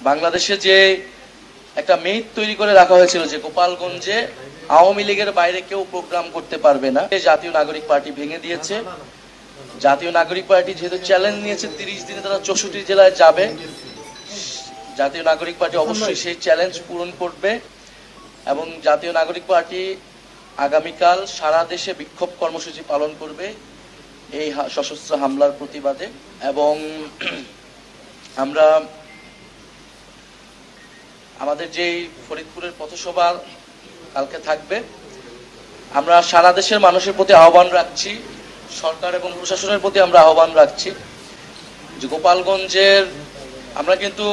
বাংলাদেশে যে একটা মিথ তৈরি করে রাখা হয়েছিল যে গোপালগঞ্জে আওয়ামী লীগের বাইরে কেউ প্রোগ্রাম করতে পারবে না, জাতীয় নাগরিক পার্টি ভেঙে দিয়েছে। জাতীয় নাগরিক পার্টি যেহেতু চ্যালেঞ্জ নিয়েছে 30 দিনে তারা 64 জেলায় যাবে, জাতীয় নাগরিক পার্টি অবশ্যই সেই চ্যালেঞ্জ পূরণ করবে এবং জাতীয় নাগরিক পার্টি আগামীকাল সারা দেশে বিক্ষোভ কর্মসূচি পালন করবে এই সশস্ত্র হামলার প্রতিবাদে। এবং আমরা আমাদের যে ফরিদপুরের পথসভা কালকে থাকবে, আমরা সারা দেশের মানুষের প্রতি আহ্বান রাখছি, সরকার এবং প্রশাসনের প্রতি আমরা আহ্বান রাখছি যে গোপালগঞ্জের আমরা কিন্তু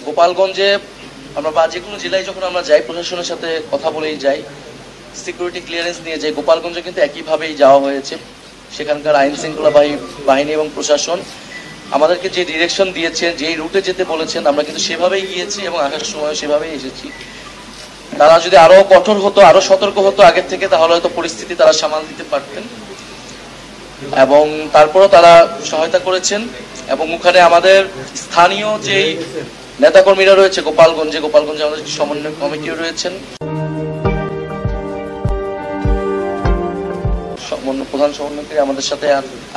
গোপালগঞ্জে আমরা বা যে কোনো জেলায় যখন আমরা যাই প্রশাসনের সাথে কথা বলেই যাই, সিকিউরিটি ক্লিয়ারেন্স নিয়ে যাই। গোপালগঞ্জে কিন্তু একইভাবেই যাওয়া হয়েছে, সেখানকার আইন শৃঙ্খলা বাহিনী এবং প্রশাসন আমাদেরকে যে ডিরেকশন দিয়েছেন, যেই রুটে যেতে বলেছেন আমরা কিন্তু সেভাবেই গিয়েছি এবং আসার সময় সেভাবেই এসেছি। তারা যদি আরো কঠোর হতো, আরো সতর্ক হতো আগের থেকে, তাহলে হয়তো পরিস্থিতি তারা সামাল দিতে পারতেন। এবং তারপরও তারা সহায়তা করেছেন এবং ওখানে আমাদের স্থানীয় যেই নেতাকর্মীরা রয়েছে গোপালগঞ্জে আমাদের সমন্বয় কমিটিও রয়েছেন, প্রধান সমন্বয়কারী আমাদের সাথে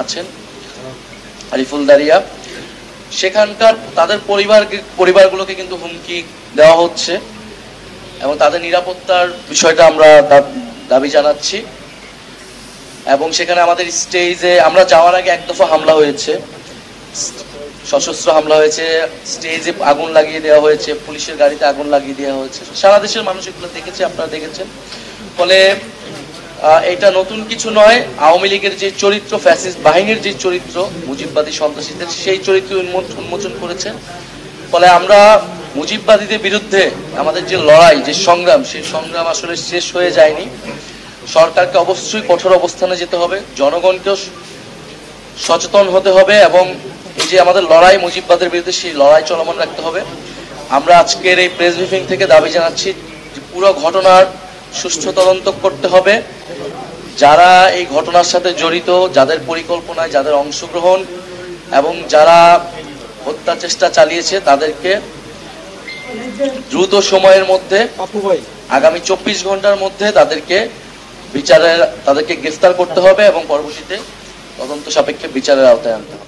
আছেন আরিফুল দারিয়া। সেখানকার তাদের পরিবারগুলোকে কিন্তু হুমকি দেওয়া হচ্ছে এবং তাদের নিরাপত্তার বিষয়টা আমরা দাবি জানাচ্ছি। এবং সেখানে আমাদের স্টেজে আমরা যাওয়ার আগে এক দফা হামলা হয়েছে, সশস্ত্র হামলা হয়েছে, স্টেজে আগুন লাগিয়ে দেওয়া হয়েছে, পুলিশের গাড়িতে আগুন লাগিয়ে দেওয়া হয়েছে। সারা দেশের মানুষ এগুলো দেখেছে, আপনারা দেখেছেন। ফলে এটা নতুন কিছু নয়। আওয়ামী লীগের যে চরিত্র, ফ্যাসিস্ট বাহিনীর যে চরিত্র, মুজিববাদী সন্ত্রাসীদের সেই চরিত্র উন্মোচন করেছে। ফলে আমরা মুজিববাদীদের বিরুদ্ধে আমাদের যে লড়াই, যে সংগ্রাম, সেই সংগ্রাম আসলে শেষ হয়ে যায়নি। সরকারকে অবশ্যই কঠোর অবস্থানে যেতে হবে, জনগণকেও সচেতন হতে হবে এবং এই যে আমাদের লড়াই মুজিববাদের বিরুদ্ধে, সেই লড়াই চলমান রাখতে হবে। আমরা আজকের এই প্রেস ব্রিফিং থেকে দাবি জানাচ্ছি যে পুরো ঘটনার সুষ্ঠু তদন্ত করতে হবে। যারা এই ঘটনার সাথে জড়িত, যাদের পরিকল্পনায়, যাদের অংশগ্রহণ এবং যারা হত্যা চেষ্টা চালিয়েছে, তাদেরকে দ্রুত সময়ের মধ্যে, আগামী 24 ঘন্টার মধ্যে তাদেরকে গ্রেফতার করতে হবে এবং পরবর্তীতে তদন্ত সাপেক্ষে বিচারের আওতায় আনতে হবে।